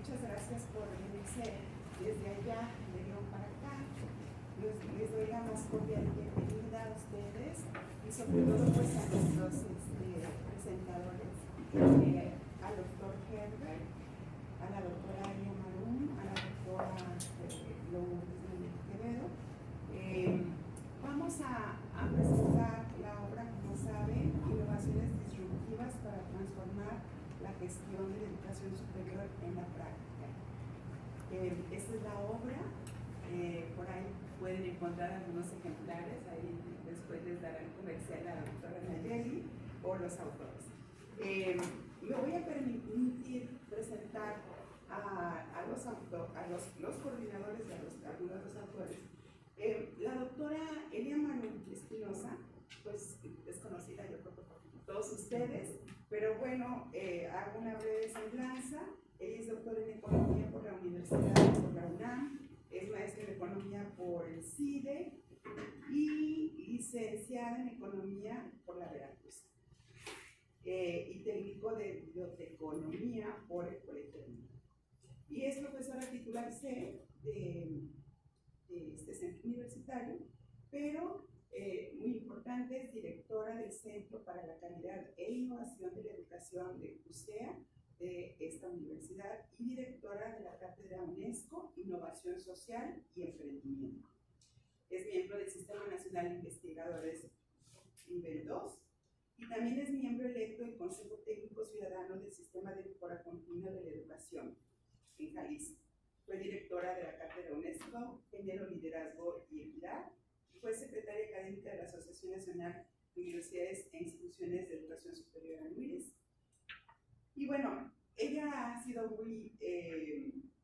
muchas gracias por venirse desde allá, de León para acá. Les doy la más cordial bienvenida a ustedes y sobre todo pues a nuestros presentadores, al doctor Herbert, a la doctora Elia Marum, a la doctora Lourdes Quevedo. Vamos a presentar la obra, como saben, Innovaciones Disruptivas para Transformar la Gestión de la Educación Superior en la Práctica. Esta es la obra, por ahí pueden encontrar algunos ejemplares, ahí después les darán comercial a la doctora Nayeli o los autores. Me voy a permitir presentar a los coordinadores y a algunos de los autores. La doctora Elia Marum Espinosa, pues es conocida yo creo por todos ustedes, pero bueno, hago una breve semblanza. Ella es doctora en Economía por la Universidad, por la UNAM, es maestra en Economía por el CIDE y licenciada en Economía por la Veracruz. Y técnico de Biblioteconomía por el Colegio de México. Y es profesora titular C de este centro universitario, pero muy importante, es directora del Centro para la Calidad e Innovación de la Educación de CUSEA, de esta universidad, y directora de la Cátedra UNESCO, Innovación Social y Emprendimiento. Es miembro del Sistema Nacional de Investigadores Nivel 2 y también es miembro electo del Consejo Técnico Ciudadano del Sistema de Mejora Continua de la Educación en Jalisco. Fue directora de la Cátedra UNESCO, Género, Liderazgo y Equidad, y fue secretaria académica de la Asociación Nacional de Universidades e Instituciones de Educación Superior ANUIES. Y bueno, ella ha sido muy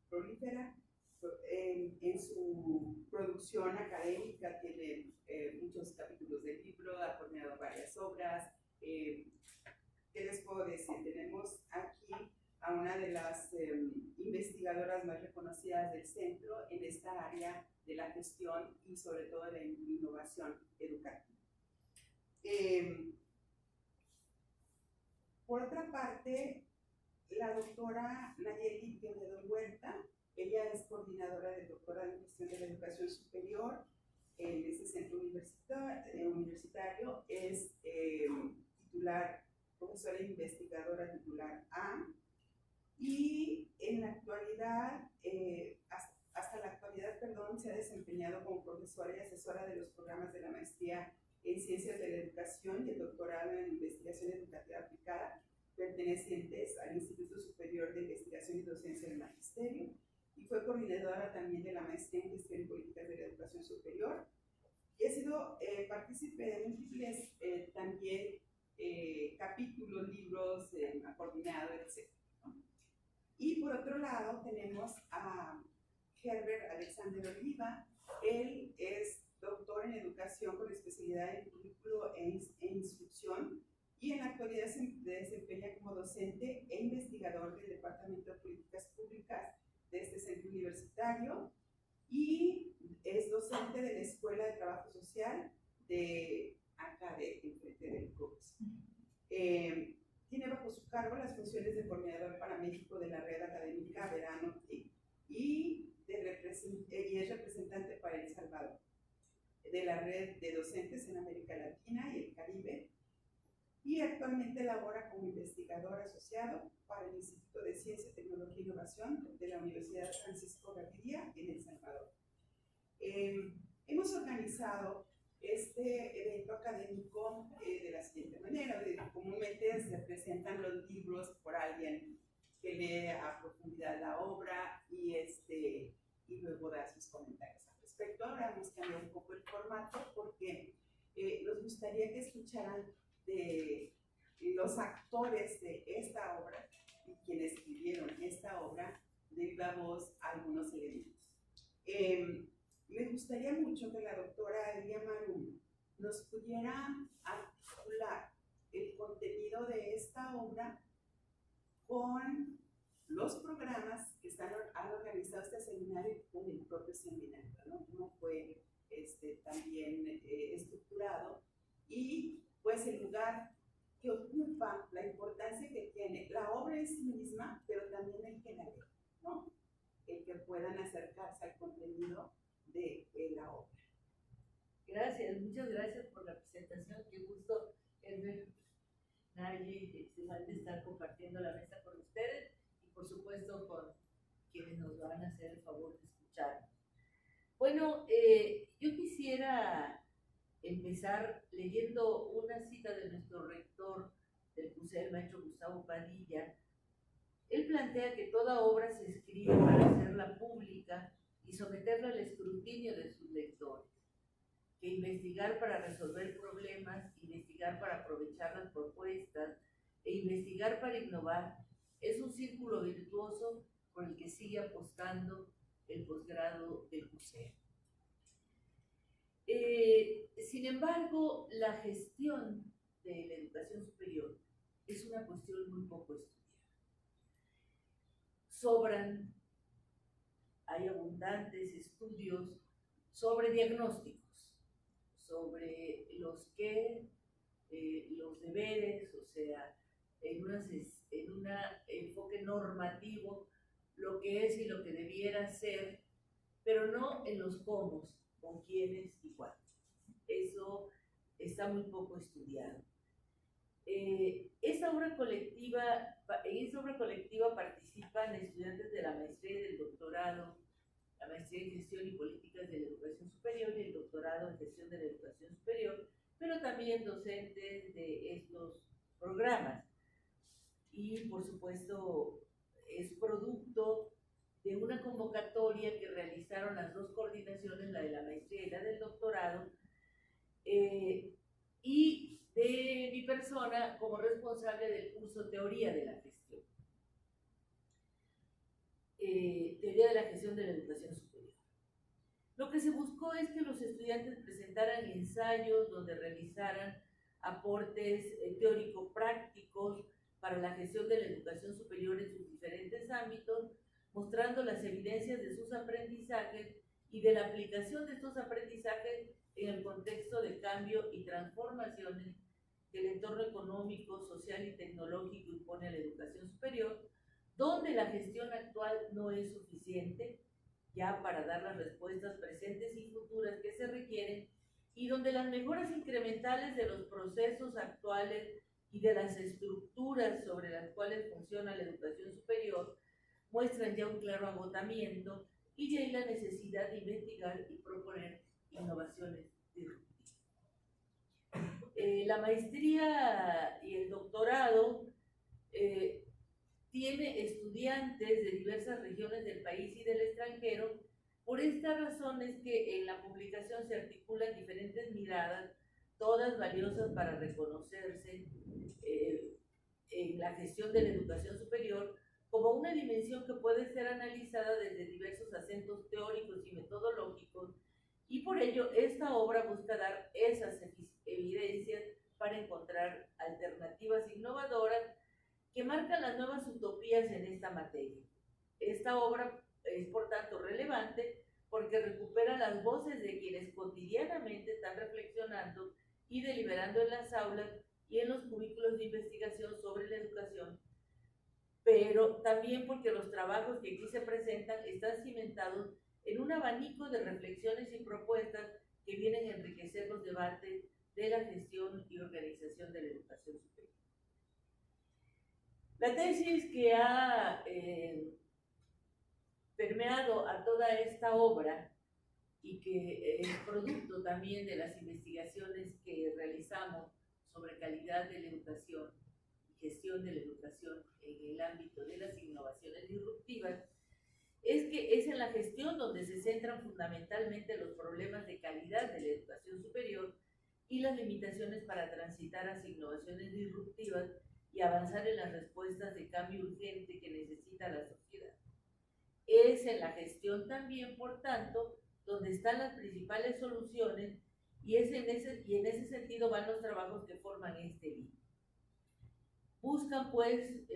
prolífera en su producción académica, tiene muchos capítulos del libro, ha coordinado varias obras. ¿Qué les puedo decir? Tenemos aquí a una de las investigadoras más reconocidas del centro en esta área de la gestión y sobre todo de la innovación educativa. Por otra parte, la doctora Nayeli Quevedo Huerta, ella es coordinadora de doctorado en gestión de la educación superior en este centro universitario, es titular, profesora e investigadora titular A, y en la actualidad, hasta la actualidad, se ha desempeñado como profesora y asesora de los programas de la maestría en Ciencias de la Educación y el doctorado en Investigación Educativa Aplicada, pertenecientes al Instituto Superior de Investigación y Docencia del Magisterio, y fue coordinadora también de la maestría en Gestión y Políticas de la Educación Superior, y ha sido partícipe de múltiples también capítulos, libros, ha coordinado, etc. Y por otro lado tenemos a Herbert Alexander Oliva. Él es doctor en educación con especialidad en currículo e instrucción y en la actualidad se desempeña como docente e investigador del Departamento de Políticas Públicas de este centro universitario y es docente de la Escuela de Trabajo Social de acá de enfrente del COPS. Tiene bajo su cargo las funciones de coordinador para México de la red académica Verano TIC y es representante para El Salvador de la red de docentes en América Latina y el Caribe, y actualmente labora como investigador asociado para el Instituto de Ciencia, Tecnología e Innovación de la Universidad Francisco Gaviria en El Salvador. Hemos organizado este evento académico de la siguiente manera. Comúnmente se presentan los libros por alguien que lee a profundidad la obra y luego da sus comentarios al respecto. Ahora hemos cambiado un poco el formato porque nos gustaría que escucharan de los actores de esta obra y quienes escribieron esta obra de viva voz algunos elementos. Me gustaría mucho que la doctora Elia Marum nos pudiera articular el contenido de esta obra con los programas que han organizado este seminario con el propio seminario, ¿no? Cómo fue también estructurado y pues el lugar que ocupa, la importancia que tiene la obra en sí misma, pero también el que la lee, ¿no? Bueno, yo quisiera empezar leyendo una cita de nuestro rector del CUSE, el maestro Gustavo Padilla. Él plantea que toda obra se escribe para hacerla pública y someterla al escrutinio de sus lectores, que investigar para resolver problemas, investigar para aprovechar las propuestas e investigar para innovar es un círculo virtuoso por el que sigue apostando el posgrado del CUSE. Sin embargo, la gestión de la educación superior es una cuestión muy poco estudiada. Hay abundantes estudios sobre diagnósticos, sobre los deberes, o sea, en un enfoque normativo, lo que es y lo que debiera ser, pero no en los cómo, con quiénes y cuándo. Eso está muy poco estudiado. En esta obra colectiva participan estudiantes de la maestría y del doctorado, la maestría en gestión y políticas de la educación superior y el doctorado en gestión de la educación superior, pero también docentes de estos programas. Y por supuesto es producto de una convocatoria que realizaron las dos coordinaciones, la de la maestría y la del doctorado, y de mi persona como responsable del curso Teoría de la Gestión. Teoría de la Gestión de la Educación Superior. Lo que se buscó es que los estudiantes presentaran ensayos donde realizaran aportes teórico-prácticos para la gestión de la educación superior en sus diferentes ámbitos, mostrando las evidencias de sus aprendizajes y de la aplicación de estos aprendizajes en el contexto de cambio y transformaciones que el entorno económico, social y tecnológico impone a la educación superior, donde la gestión actual no es suficiente ya para dar las respuestas presentes y futuras que se requieren, y donde las mejoras incrementales de los procesos actuales y de las estructuras sobre las cuales funciona la educación superior muestran ya un claro agotamiento y ya hay la necesidad de investigar y proponer innovaciones disruptivas. La maestría y el doctorado tiene estudiantes de diversas regiones del país y del extranjero. Por esta razón es que en la publicación se articulan diferentes miradas, todas valiosas para reconocerse en la gestión de la educación superior como una dimensión que puede ser analizada desde diversos acentos teóricos y metodológicos, y por ello esta obra busca dar esas evidencias para encontrar alternativas innovadoras que marcan las nuevas utopías en esta materia. Esta obra es por tanto relevante porque recupera las voces de quienes cotidianamente están reflexionando y deliberando en las aulas y en los cubículos de investigación sobre la educación, pero también porque los trabajos que aquí se presentan están cimentados en un abanico de reflexiones y propuestas que vienen a enriquecer los debates de la gestión y organización de la educación superior. La tesis que ha permeado a toda esta obra y que es producto también de las investigaciones que realizamos sobre calidad de la educación y gestión de la educación en el ámbito de las innovaciones disruptivas, es que es en la gestión donde se centran fundamentalmente los problemas de calidad de la educación superior y las limitaciones para transitar hacia innovaciones disruptivas y avanzar en las respuestas de cambio urgente que necesita la sociedad. Es en la gestión también, por tanto, donde están las principales soluciones, y en ese sentido van los trabajos que forman este libro. Buscan, pues,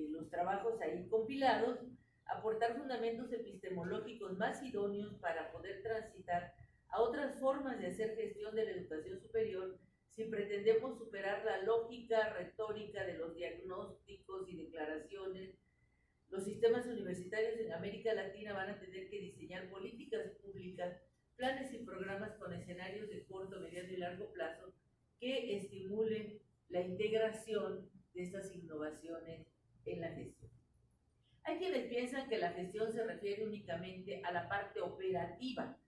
los trabajos ahí compilados, aportar fundamentos epistemológicos más idóneos para poder transitar a otras formas de hacer gestión de la educación superior si pretendemos superar la lógica retórica de los diagnósticos y declaraciones. Los sistemas universitarios en América Latina van a tener que diseñar políticas públicas, planes y programas con escenarios de corto, mediano y largo plazo que estimulen la integración de estas innovaciones en la gestión. Hay quienes piensan que la gestión se refiere únicamente a la parte operativa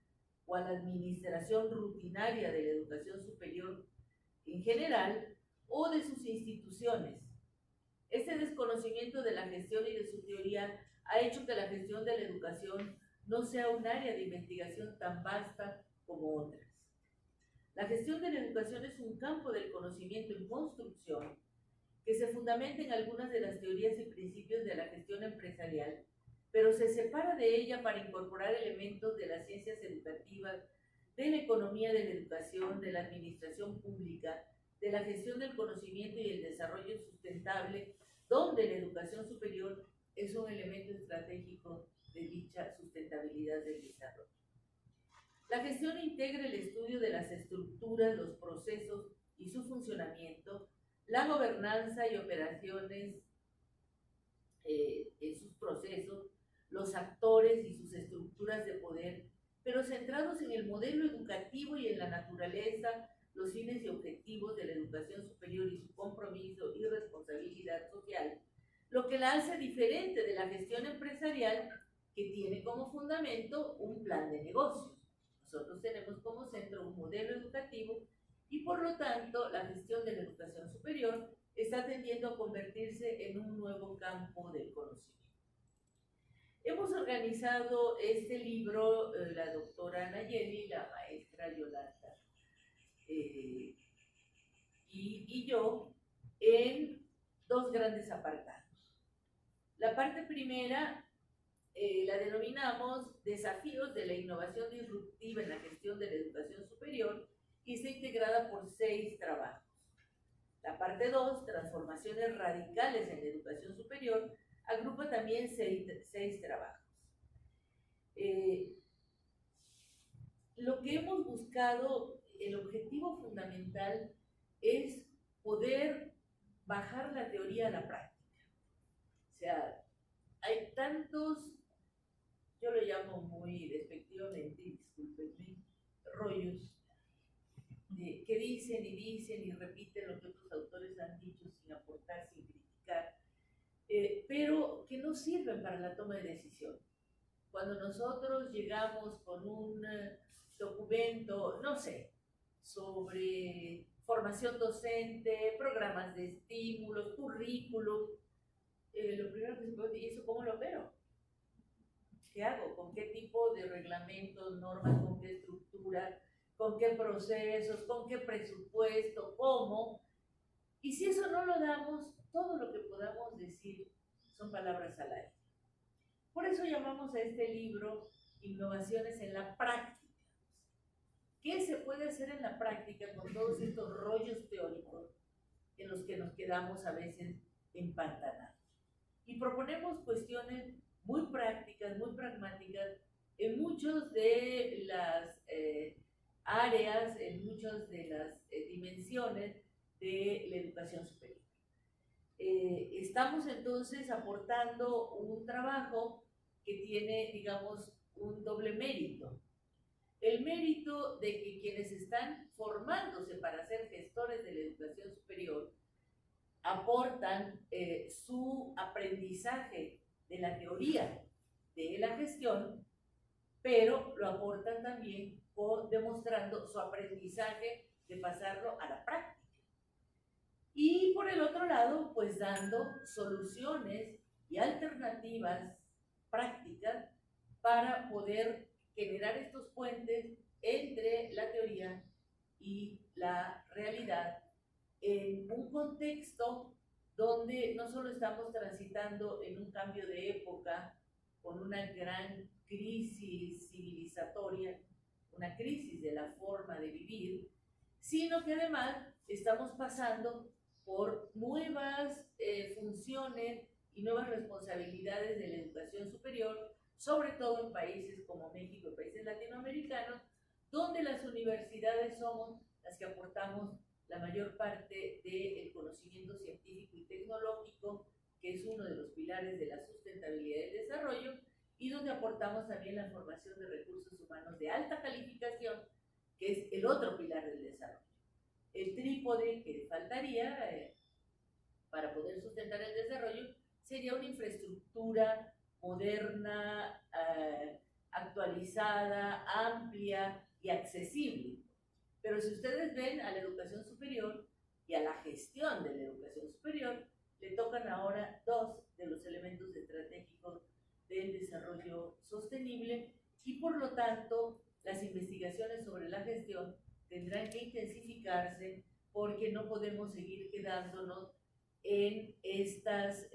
o a la administración rutinaria de la educación superior en general o de sus instituciones. Este desconocimiento de la gestión y de su teoría ha hecho que la gestión de la educación no sea un área de investigación tan vasta como otras. La gestión de la educación es un campo del conocimiento en construcción que se fundamenta en algunas de las teorías y principios de la gestión empresarial, pero se separa de ella para incorporar elementos de las ciencias educativas, de la economía de la educación, de la administración pública, de la gestión del conocimiento y el desarrollo sustentable, donde la educación superior es un elemento estratégico de dicha sustentabilidad del desarrollo. La gestión integra el estudio de las estructuras, los procesos y su funcionamiento, la gobernanza y operaciones en sus procesos, los actores y sus estructuras de poder, pero centrados en el modelo educativo y en la naturaleza, los fines y objetivos de la educación superior y su compromiso y responsabilidad social, lo que la hace diferente de la gestión empresarial que tiene como fundamento un plan de negocios. Nosotros tenemos como centro un modelo educativo y por lo tanto la gestión de la educación superior está tendiendo a convertirse en un nuevo campo del conocimiento. Hemos organizado este libro, la doctora Nayeli, la maestra Yolanda y yo, en dos grandes apartados. La parte primera la denominamos Desafíos de la innovación disruptiva en la gestión de la educación superior y está integrada por 6 trabajos. La parte 2, Transformaciones radicales en la educación superior, agrupa también 6 trabajos. Lo que hemos buscado, el objetivo fundamental es poder bajar la teoría a la práctica. O sea, hay tantos, yo lo llamo muy despectivamente, discúlpenme, rollos que dicen y repiten lo que otros autores han dicho sin aportar, sin criticar, pero que no sirven para la toma de decisión. Cuando nosotros llegamos con un documento, no sé, sobre formación docente, programas de estímulos, currículum, lo primero que se puede decir es: ¿eso cómo lo opero? ¿Qué hago? ¿Con qué tipo de reglamentos, normas, con qué estructura, con qué procesos, con qué presupuesto, cómo? Y si eso no lo damos, todo lo que podamos decir son palabras al aire. Por eso llamamos a este libro Innovaciones en la práctica. ¿Qué se puede hacer en la práctica con todos estos rollos teóricos en los que nos quedamos a veces empantanados? Y proponemos cuestiones muy prácticas, muy pragmáticas, en muchas de las áreas, en muchas de las dimensiones de la educación superior. Estamos entonces aportando un trabajo que tiene, digamos, un doble mérito. El mérito de que quienes están formándose para ser gestores de la educación superior aportan su aprendizaje de la teoría de la gestión, pero lo aportan también demostrando su aprendizaje de pasarlo a la práctica. Y por el otro lado, pues dando soluciones y alternativas prácticas para poder generar estos puentes entre la teoría y la realidad en un contexto donde no solo estamos transitando en un cambio de época con una gran crisis civilizatoria, una crisis de la forma de vivir, sino que además estamos pasando por nuevas funciones y nuevas responsabilidades de la educación superior, sobre todo en países como México y países latinoamericanos, donde las universidades somos las que aportamos la mayor parte del conocimiento científico y tecnológico, que es uno de los pilares de la sustentabilidad y el desarrollo, y donde aportamos también la formación de recursos humanos de alta calificación, que es el otro pilar del desarrollo. El trípode que faltaría para poder sustentar el desarrollo sería una infraestructura moderna, actualizada, amplia y accesible. Pero si ustedes ven a la educación superior y a la gestión de la educación superior, le tocan ahora dos de los elementos estratégicos del desarrollo sostenible y por lo tanto las investigaciones sobre la gestión tendrán que intensificarse porque no podemos seguir quedándonos en estas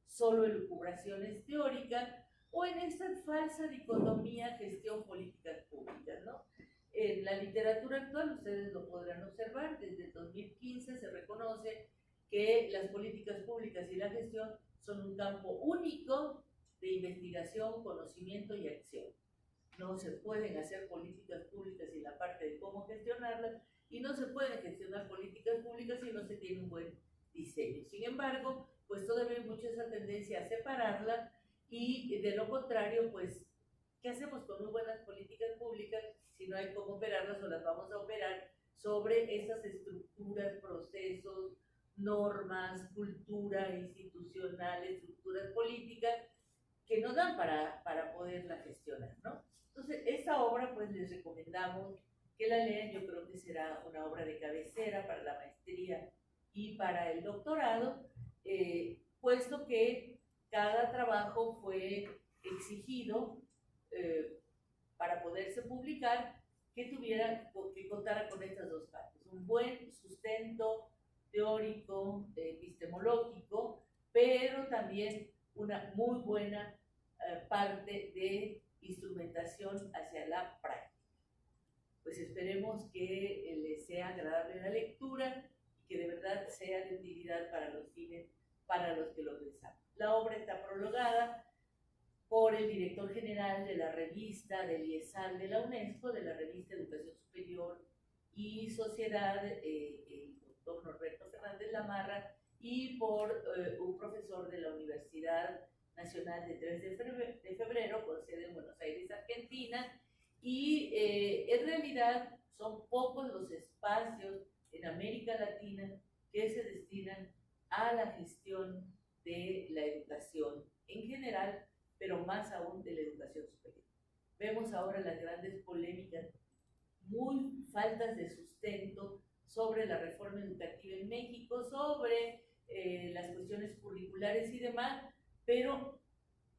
solo elucubraciones teóricas o en esta falsa dicotomía gestión-políticas públicas, ¿no? En la literatura actual, ustedes lo podrán observar, desde 2015 se reconoce que las políticas públicas y la gestión son un campo único de investigación, conocimiento y acción. No se pueden hacer políticas públicas sin la parte de cómo gestionarlas y no se pueden gestionar políticas públicas si no se tiene un buen diseño. Sin embargo, pues todavía hay mucha esa tendencia a separarlas y de lo contrario, pues, ¿qué hacemos con muy buenas políticas públicas si no hay cómo operarlas o las vamos a operar sobre esas estructuras, procesos, normas, cultura institucional, estructuras políticas que no dan para poderla gestionar, ¿no? Entonces, esta obra, pues les recomendamos que la lean. Yo creo que será una obra de cabecera para la maestría y para el doctorado, puesto que cada trabajo fue exigido para poderse publicar que contara con estas dos partes: un buen sustento teórico, epistemológico, pero también una muy buena parte de instrumentación hacia la práctica. Pues esperemos que les sea agradable la lectura y que de verdad sea de utilidad para los fines para los que lo pensamos. La obra está prologada por el director general de la revista del IESAL de la UNESCO, de la revista Educación Superior y Sociedad, el doctor Norberto Fernández Lamarra, y por un profesor de la Universidad Nacional de 3 de febrero, con sede en Buenos Aires, Argentina, y en realidad son pocos los espacios en América Latina que se destinan a la gestión de la educación en general, pero más aún de la educación superior. Vemos ahora las grandes polémicas, muy faltas de sustento sobre la reforma educativa en México, sobre las cuestiones curriculares y demás, pero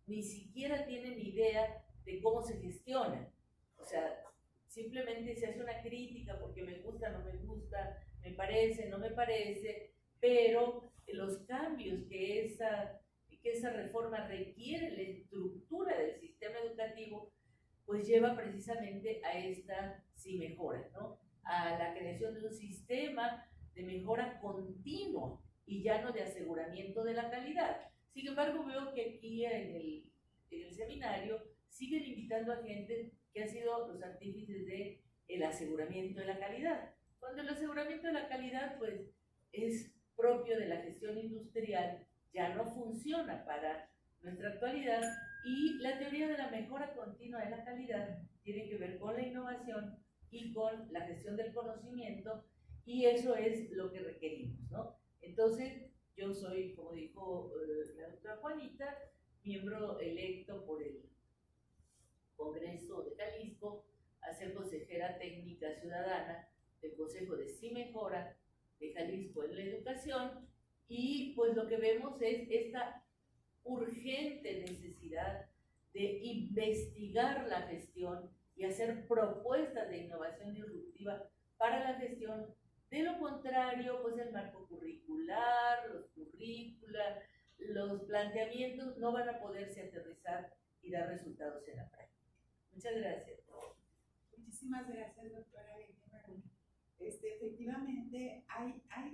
ni siquiera tienen idea de cómo se gestiona. O sea, simplemente se hace una crítica porque me gusta, no me gusta, me parece, no me parece, pero los cambios que esa reforma requiere, la estructura del sistema educativo, pues lleva precisamente a esta sí mejora, ¿no? A la creación de un sistema de mejora continua y ya no de aseguramiento de la calidad. Sin embargo, veo que aquí en el seminario siguen invitando a gente que han sido los artífices del aseguramiento de la calidad, cuando el aseguramiento de la calidad pues es propio de la gestión industrial, ya no funciona para nuestra actualidad, y la teoría de la mejora continua de la calidad tiene que ver con la innovación y con la gestión del conocimiento, y eso es lo que requerimos, ¿no? Entonces, yo soy, como dijo la doctora Juanita, miembro electo por el Congreso de Jalisco a ser consejera técnica ciudadana del Consejo de Sí Mejora de Jalisco en la educación, y pues lo que vemos es esta urgente necesidad de investigar la gestión y hacer propuestas de innovación disruptiva para la gestión. De lo contrario, pues el marco curricular, los currícula, los planteamientos no van a poderse aterrizar y dar resultados en la práctica. Muchas gracias. Muchísimas gracias, doctora. Efectivamente, hay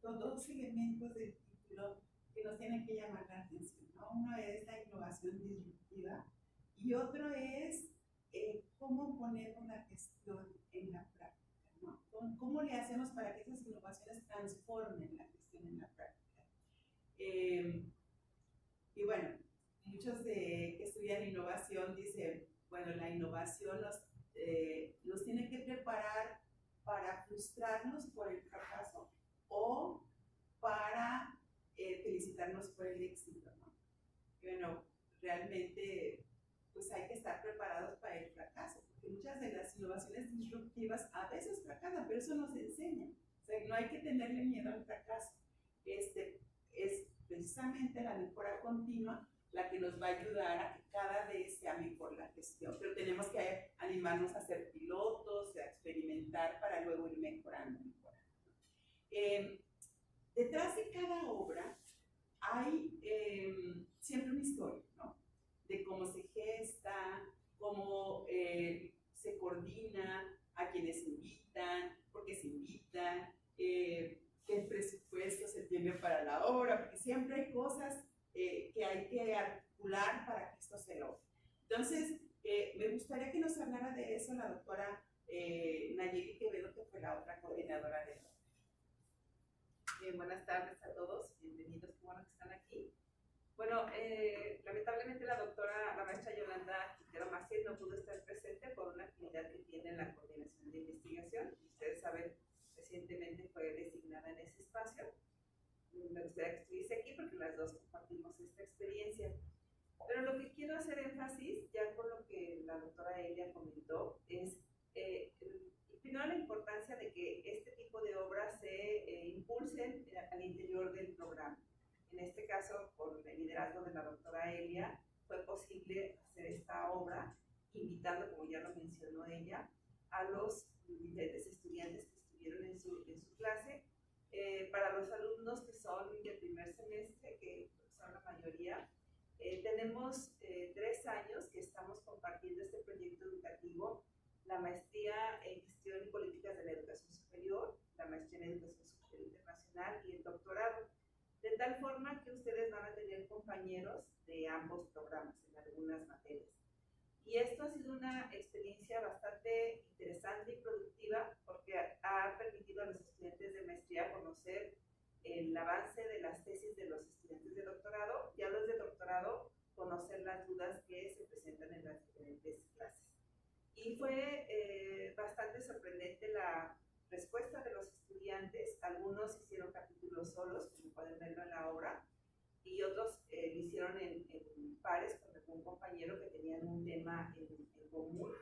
dos elementos del título que nos tienen que llamar la atención, ¿no? Uno es la innovación disruptiva y otro es cómo ponemos la gestión en la práctica, ¿no? ¿Cómo le hacemos para que esas innovaciones transformen la gestión en la práctica? Y bueno, muchos que estudian innovación dicen, bueno, la innovación nos tiene que preparar para frustrarnos por el fracaso o para felicitarnos por el éxito, ¿no? Y bueno, realmente pues hay que estar preparados para el fracaso, porque muchas de las innovaciones disruptivas a veces fracasan, pero eso nos enseña. O sea, no hay que tenerle miedo al fracaso. Es precisamente la mejora continua la que nos va a ayudar a que cada vez sea mejor la gestión. Pero tenemos que animarnos a ser pilotos, a experimentar para luego ir mejorando. Detrás de cada obra hay siempre una historia, ¿no? De cómo se gesta, cómo se coordina, a quienes invitan, por qué se invitan, qué presupuesto se tiene para la obra, porque siempre hay cosas que hay que articular para que esto se logre. Entonces, me gustaría que nos hablara de eso la doctora Nayeli Quevedo, que fue la otra coordinadora de la obra. Bien, buenas tardes a todos, bienvenidos, qué bueno que están aquí. Bueno, lamentablemente la maestra Yolanda Quintero Maciel no pudo estar presente por una actividad que tiene en la coordinación de investigación. Ustedes saben, recientemente fue designada en ese espacio. Me gustaría que estuviese aquí porque las dos compartimos esta experiencia. Pero lo que quiero hacer énfasis, ya con lo que la doctora Elia comentó, es primero la importancia de que este tipo de obras se impulsen al interior del programa. En este caso, por el liderazgo de la doctora Elia, fue posible hacer esta obra, invitando, como ya lo mencionó ella, a los diferentes estudiantes que estuvieron en su clase. Para los alumnos que son del primer semestre, que son la mayoría, tenemos 3 años que estamos compartiendo este proyecto educativo, la maestría en Gestión y Políticas de la Educación Superior, la maestría en Educación Superior Internacional y el doctorado, de tal forma que ustedes van a tener compañeros de ambos programas en algunas materias. Y esto ha sido una experiencia bastante interesante y productiva porque ha permitido a los estudiantes de maestría conocer el avance de las tesis de los estudiantes de doctorado y a los de doctorado conocer las dudas que se presentan en las diferentes clases. Y fue bastante sorprendente la respuesta de los estudiantes. Algunos hicieron capítulos solos, como pueden verlo en la obra, y otros lo hicieron en pares con algún compañero que tenían un tema en común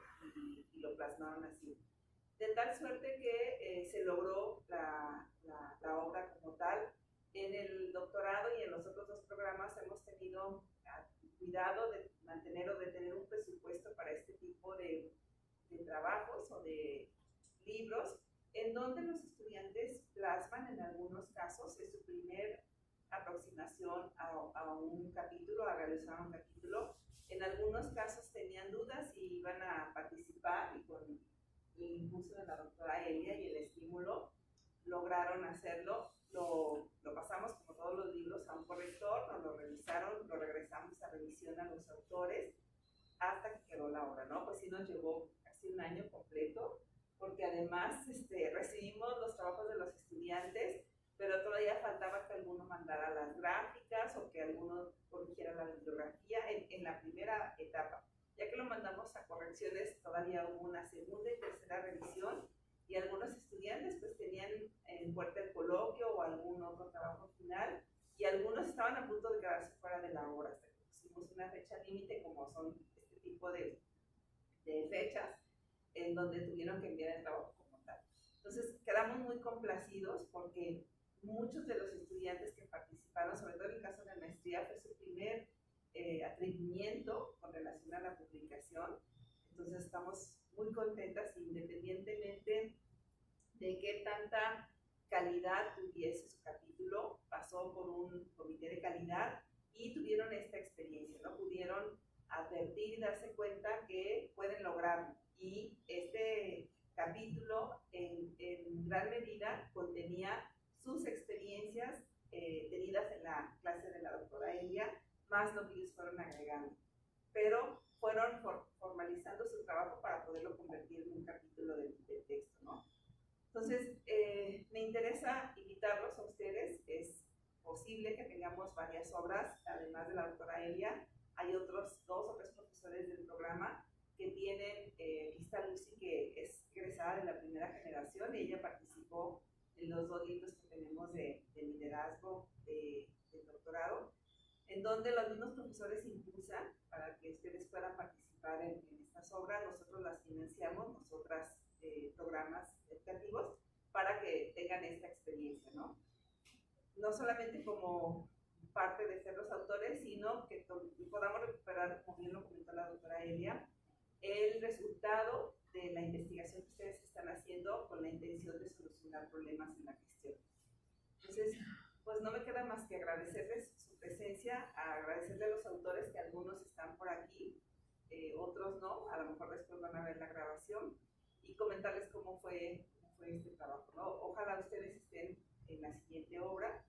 y lo plasmaron así. De tal suerte que se logró la obra como tal. En el doctorado y en los otros 2 programas hemos tenido cuidado de mantener o de tener un presupuesto para este tipo de trabajos o de libros, en donde los estudiantes plasman en algunos casos, es su primer aproximación a un capítulo, a realizar un capítulo. En algunos casos tenían dudas y iban a participar y con el impulso de la doctora Elia y el estímulo lograron hacerlo. Lo pasamos como todos los libros a un corrector, nos lo revisaron, lo regresamos a revisión a los autores hasta que quedó la obra, ¿no? Pues sí nos llevó casi un año completo, porque además recibimos los trabajos de los estudiantes, pero todavía faltaba que alguno mandara las gráficas o que alguno corrigiera la bibliografía en la primera etapa. Ya que lo mandamos a correcciones, todavía hubo una segunda y tercera revisión y algunos estudiantes pues tenían en puerta el coloquio o algún otro trabajo final y algunos estaban a punto de quedarse fuera de la obra hasta que pusimos una fecha límite, como son este tipo de fechas, en donde tuvieron que enviar el trabajo como tal. Entonces quedamos muy complacidos porque muchos de los estudiantes que participaron, sobre todo en el caso de maestría, fue su primer atrevimiento con relación a la publicación. Entonces estamos muy contentas, independientemente de qué tanta calidad tuviese su capítulo, pasó por un comité de calidad y tuvieron esta experiencia, ¿no? Pudieron advertir y darse cuenta que pueden lograrlo. Y este capítulo en gran medida contenía sus experiencias tenidas en la clase de la doctora Elia, más lo que ellos fueron agregando. Pero fueron formalizando su trabajo para poderlo convertir en un capítulo de texto, ¿no? Entonces, me interesa invitarlos a ustedes. Es posible que tengamos varias obras, además de la doctora Elia. Hay otros 2 o 3 profesores del programa que tienen Lista Lucy, que es egresada de la primera generación, y ella participó en los 2 libros que tenemos de liderazgo del doctorado, en donde los mismos profesores impulsan para que ustedes puedan participar participar en estas obras. Nosotros las financiamos, nosotras programas educativos, para que tengan esta experiencia, ¿no? No solamente como parte de ser los autores, sino que podamos recuperar, como bien lo comentó la doctora Elia, el resultado de la investigación que ustedes están haciendo con la intención de solucionar problemas en la gestión. Entonces, pues no me queda más que agradecerles su presencia, agradecerle a los autores, que algunos están por aquí, otros no, a lo mejor después van a ver la grabación, y comentarles cómo fue este trabajo, ¿no? Ojalá ustedes estén en la siguiente obra,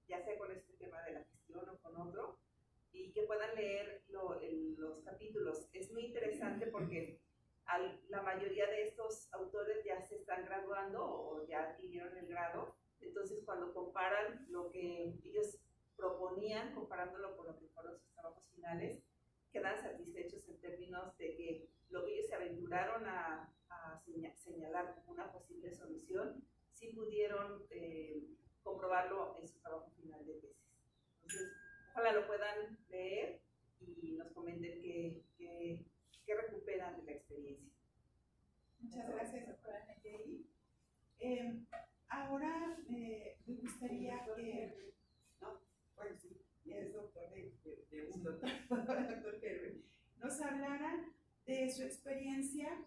ya sea con este tema de la gestión o con otro, y que puedan leer los capítulos. Es muy interesante porque la mayoría de estos autores ya se están graduando o ya adquirieron el grado. Entonces, cuando comparan lo que ellos proponían, comparándolo con lo que fueron sus trabajos finales, quedan satisfechos en términos de que lo que ellos se aventuraron a señalar como una posible solución, sí pudieron comprobarlo en su trabajo final de tesis. Entonces, ojalá lo puedan leer y nos comenten qué recuperan de la experiencia. Muchas gracias, doctora Nayeli. Ahora me gustaría que, no, bueno, sí, es doctor de un doctor Herbert, nos hablara de su experiencia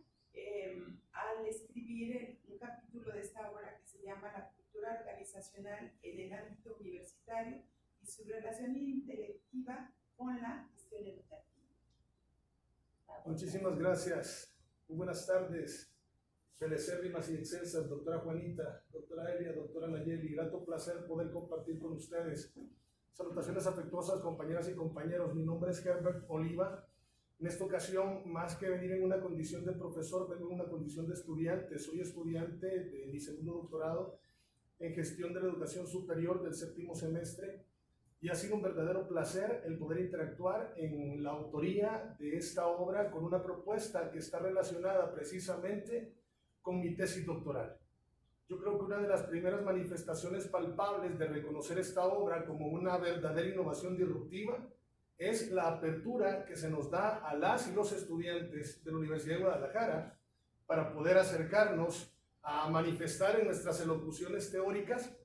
al escribir un capítulo de esta obra que se llama La cultura organizacional en el ámbito universitario y su relación intelectiva con la gestión educativa. Muchísimas gracias. Muy buenas tardes. Felicérrimas y excelsas, doctora Juanita, doctora Elia, doctora Nayeli. Grato placer poder compartir con ustedes. Salutaciones afectuosas, compañeras y compañeros. Mi nombre es Herbert Oliva. En esta ocasión, más que venir en una condición de profesor, vengo en una condición de estudiante. Soy estudiante de mi segundo doctorado en gestión de la educación superior del 7º semestre. Y ha sido un verdadero placer el poder interactuar en la autoría de esta obra con una propuesta que está relacionada precisamente con mi tesis doctoral. Yo creo que una de las primeras manifestaciones palpables de reconocer esta obra como una verdadera innovación disruptiva es la apertura que se nos da a las y los estudiantes de la Universidad de Guadalajara para poder acercarnos a manifestar en nuestras elocuciones teóricas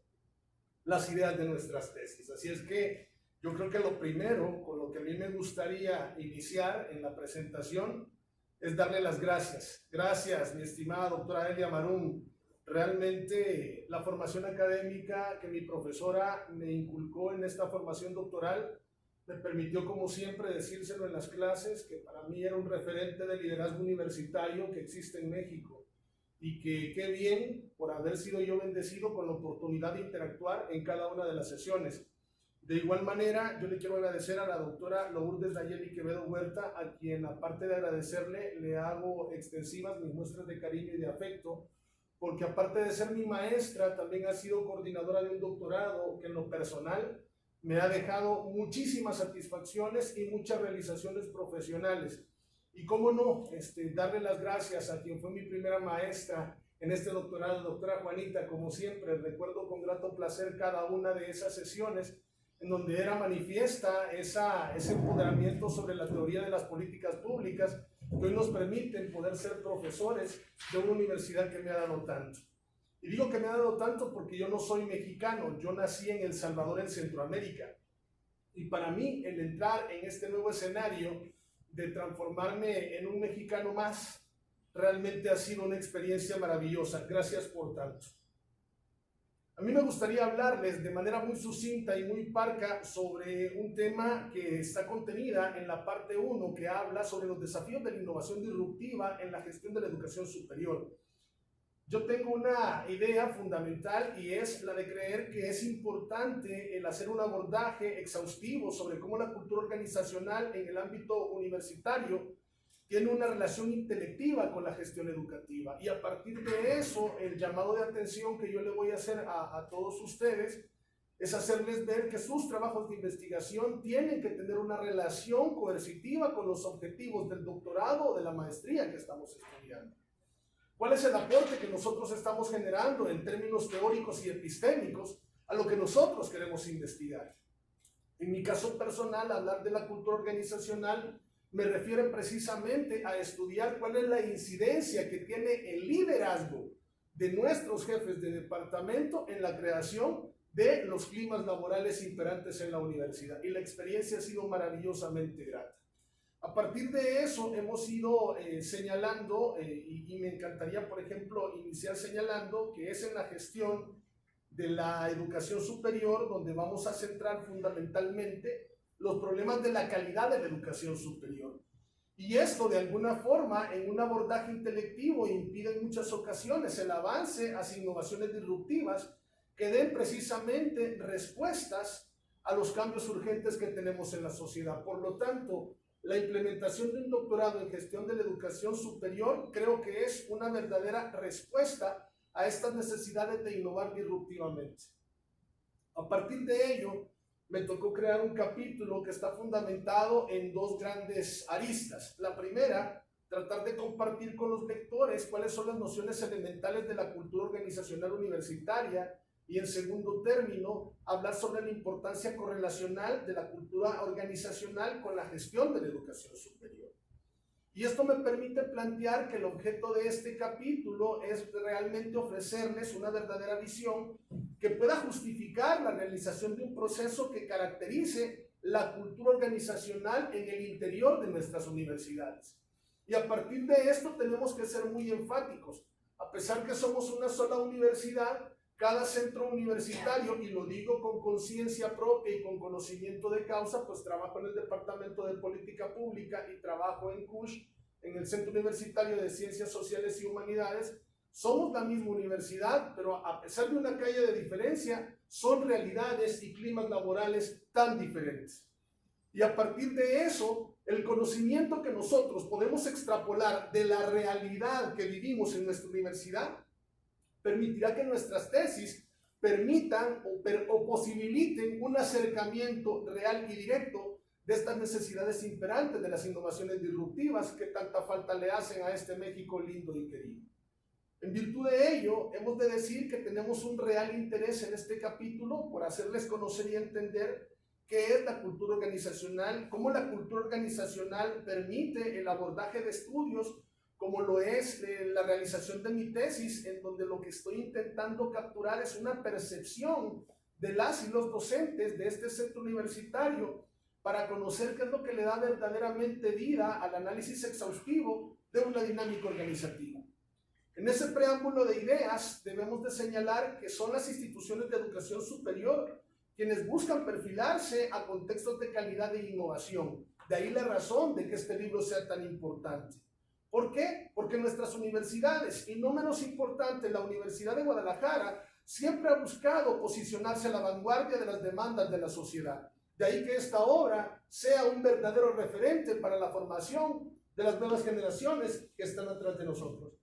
las ideas de nuestras tesis. Así es que yo creo que lo primero con lo que a mí me gustaría iniciar en la presentación es darle las gracias. Gracias, mi estimada doctora Elia Marum. Realmente la formación académica que mi profesora me inculcó en esta formación doctoral me permitió, como siempre, decírselo en las clases, que para mí era un referente de liderazgo universitario que existe en México. Y que qué bien por haber sido yo bendecido con la oportunidad de interactuar en cada una de las sesiones. De igual manera, yo le quiero agradecer a la doctora Lourdes Nayeli Quevedo Huerta, a quien, aparte de agradecerle, le hago extensivas mis muestras de cariño y de afecto, porque aparte de ser mi maestra, también ha sido coordinadora de un doctorado que en lo personal me ha dejado muchísimas satisfacciones y muchas realizaciones profesionales. Y cómo no, darle las gracias a quien fue mi primera maestra en este doctorado, doctora Juanita. Como siempre, recuerdo con grato placer cada una de esas sesiones en donde era manifiesta ese empoderamiento sobre la teoría de las políticas públicas que hoy nos permiten poder ser profesores de una universidad que me ha dado tanto. Y digo que me ha dado tanto porque yo no soy mexicano, yo nací en El Salvador, en Centroamérica. Y para mí, el entrar en este nuevo escenario de transformarme en un mexicano más, realmente ha sido una experiencia maravillosa. Gracias por tanto. A mí me gustaría hablarles de manera muy sucinta y muy parca sobre un tema que está contenida en la parte 1, que habla sobre los desafíos de la innovación disruptiva en la gestión de la educación superior. Yo tengo una idea fundamental y es la de creer que es importante el hacer un abordaje exhaustivo sobre cómo la cultura organizacional en el ámbito universitario tiene una relación intelectiva con la gestión educativa. Y a partir de eso, el llamado de atención que yo le voy a hacer a todos ustedes es hacerles ver que sus trabajos de investigación tienen que tener una relación coercitiva con los objetivos del doctorado o de la maestría que estamos estudiando. ¿Cuál es el aporte que nosotros estamos generando en términos teóricos y epistémicos a lo que nosotros queremos investigar? En mi caso personal, hablar de la cultura organizacional me refieren precisamente a estudiar cuál es la incidencia que tiene el liderazgo de nuestros jefes de departamento en la creación de los climas laborales imperantes en la universidad. Y la experiencia ha sido maravillosamente grata. A partir de eso hemos ido señalando, y me encantaría, por ejemplo, iniciar señalando que es en la gestión de la educación superior donde vamos a centrar fundamentalmente los problemas de la calidad de la educación superior. Y esto, de alguna forma, en un abordaje intelectivo, impide en muchas ocasiones el avance hacia innovaciones disruptivas que den precisamente respuestas a los cambios urgentes que tenemos en la sociedad. Por lo tanto, la implementación de un doctorado en gestión de la educación superior creo que es una verdadera respuesta a estas necesidades de innovar disruptivamente. A partir de ello, me tocó crear un capítulo que está fundamentado en dos grandes aristas. La primera, tratar de compartir con los lectores cuáles son las nociones elementales de la cultura organizacional universitaria y, en segundo término, hablar sobre la importancia correlacional de la cultura organizacional con la gestión de la educación superior. Y esto me permite plantear que el objeto de este capítulo es realmente ofrecerles una verdadera visión que pueda justificar la realización de un proceso que caracterice la cultura organizacional en el interior de nuestras universidades. Y a partir de esto tenemos que ser muy enfáticos. A pesar que somos una sola universidad, cada centro universitario, y lo digo con conciencia propia y con conocimiento de causa, pues trabajo en el Departamento de Política Pública y trabajo en CUSH, en el Centro Universitario de Ciencias Sociales y Humanidades. Somos la misma universidad, pero a pesar de una calle de diferencia, son realidades y climas laborales tan diferentes. Y a partir de eso, el conocimiento que nosotros podemos extrapolar de la realidad que vivimos en nuestra universidad permitirá que nuestras tesis permitan o posibiliten un acercamiento real y directo de estas necesidades imperantes de las innovaciones disruptivas que tanta falta le hacen a este México lindo y querido. En virtud de ello, hemos de decir que tenemos un real interés en este capítulo por hacerles conocer y entender qué es la cultura organizacional, cómo la cultura organizacional permite el abordaje de estudios, como lo es la realización de mi tesis, en donde lo que estoy intentando capturar es una percepción de las y los docentes de este centro universitario para conocer qué es lo que le da verdaderamente vida al análisis exhaustivo de una dinámica organizativa. En ese preámbulo de ideas debemos de señalar que son las instituciones de educación superior quienes buscan perfilarse a contextos de calidad e innovación. De ahí la razón de que este libro sea tan importante. ¿Por qué? Porque nuestras universidades, y no menos importante, la Universidad de Guadalajara, siempre ha buscado posicionarse a la vanguardia de las demandas de la sociedad. De ahí que esta obra sea un verdadero referente para la formación de las nuevas generaciones que están atrás de nosotros.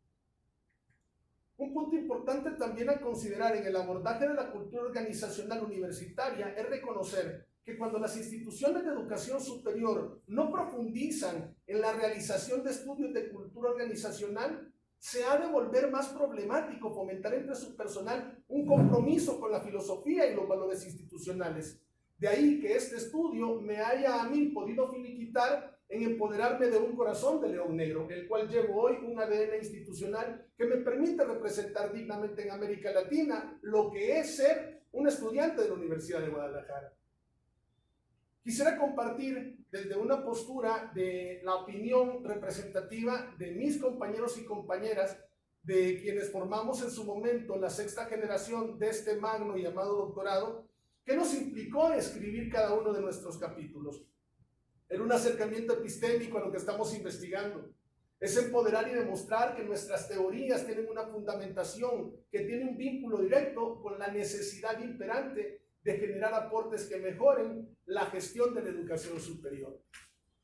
Un punto importante también a considerar en el abordaje de la cultura organizacional universitaria es reconocer que cuando las instituciones de educación superior no profundizan en la realización de estudios de cultura organizacional, se ha de volver más problemático fomentar entre su personal un compromiso con la filosofía y los valores institucionales. De ahí que este estudio me haya a mí podido finiquitar en empoderarme de un corazón de león negro, el cual llevo hoy un ADN institucional que me permite representar dignamente en América Latina lo que es ser un estudiante de la Universidad de Guadalajara. Quisiera compartir desde una postura de la opinión representativa de mis compañeros y compañeras, de quienes formamos en su momento la sexta generación de este magno y amado doctorado, ¿qué nos implicó escribir cada uno de nuestros capítulos? Era un acercamiento epistémico a lo que estamos investigando. Es empoderar y demostrar que nuestras teorías tienen una fundamentación que tiene un vínculo directo con la necesidad imperante de generar aportes que mejoren la gestión de la educación superior.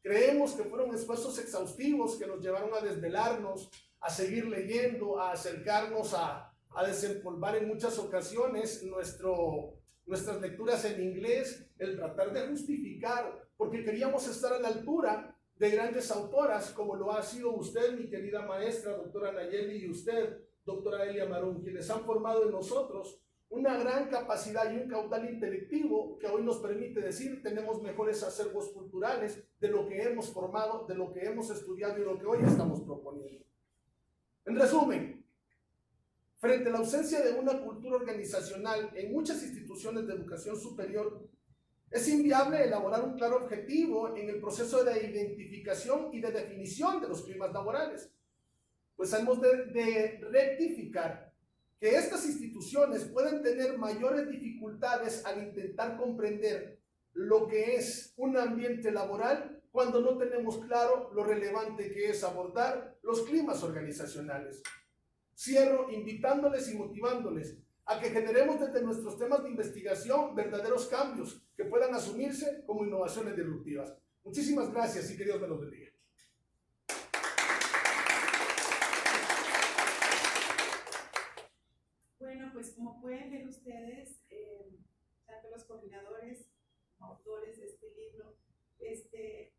Creemos que fueron esfuerzos exhaustivos que nos llevaron a desvelarnos, a seguir leyendo, a acercarnos a desempolvar en muchas ocasiones nuestras lecturas en inglés, el tratar de justificar, porque queríamos estar a la altura de grandes autoras, como lo ha sido usted, mi querida maestra, doctora Nayeli, y usted, doctora Elia Marún, quienes han formado en nosotros una gran capacidad y un caudal intelectivo que hoy nos permite decir tenemos mejores acervos culturales de lo que hemos formado, de lo que hemos estudiado y lo que hoy estamos proponiendo. En resumen, frente a la ausencia de una cultura organizacional en muchas instituciones de educación superior, es inviable elaborar un claro objetivo en el proceso de identificación y de definición de los climas laborales. Pues hemos de rectificar que estas instituciones pueden tener mayores dificultades al intentar comprender lo que es un ambiente laboral cuando no tenemos claro lo relevante que es abordar los climas organizacionales. Cierro invitándoles y motivándoles a que generemos desde nuestros temas de investigación verdaderos cambios que puedan asumirse como innovaciones disruptivas. Muchísimas gracias y que Dios me los bendiga. Bueno, pues como pueden ver ustedes, tanto los coordinadores como autores de este libro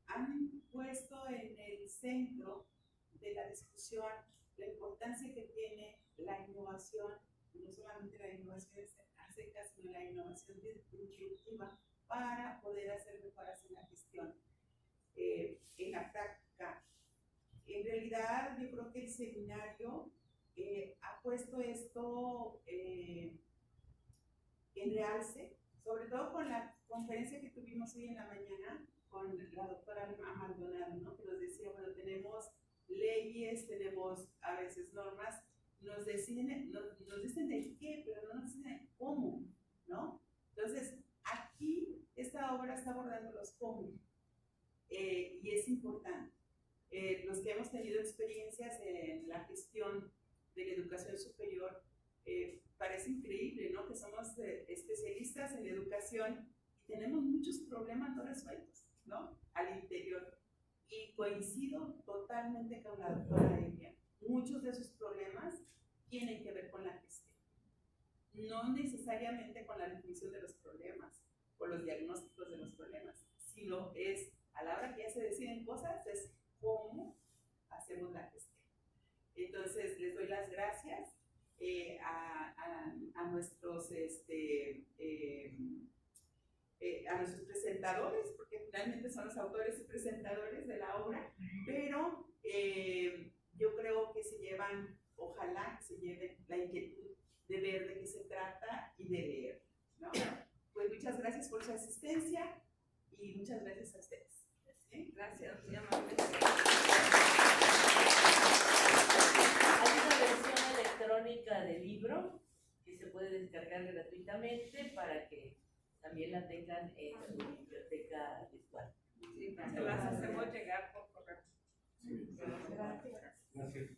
han puesto en el centro de la discusión la importancia que tiene la innovación, no solamente la innovación seca, sino la innovación disruptiva para poder hacer mejoras en la gestión, en la práctica. En realidad, yo creo que el seminario ha puesto esto en realce, sobre todo con la conferencia que tuvimos hoy en la mañana con la doctora Maldonado, ¿no? Que nos decía, bueno, tenemos leyes, tenemos a veces normas, nos dicen de qué, pero no nos dicen cómo, ¿no? Entonces, aquí esta obra está abordando los cómo, y es importante. Los que hemos tenido experiencias en la gestión de la educación superior, parece increíble, ¿no? Que somos especialistas en educación y tenemos muchos problemas no resueltos, ¿no? Al interior. Y coincido totalmente con la doctora Elia. Muchos de esos problemas tienen que ver con la gestión. No necesariamente con la definición de los problemas o los diagnósticos de los problemas, sino es, a la hora que ya se deciden cosas, es cómo hacemos la gestión. Entonces, les doy las gracias a nuestros presentadores, porque finalmente son los autores y presentadores de la obra, pero yo creo que se llevan, ojalá que se lleven la inquietud de ver de qué se trata y de leer, ¿no? Pues muchas gracias por su asistencia y muchas gracias a ustedes. ¿Sí? Gracias, muy amable. Hay una versión electrónica del libro que se puede descargar gratuitamente para que también la tengan en su biblioteca virtual. Sí, se las hacemos llegar por correo. Sí. Gracias. Gracias.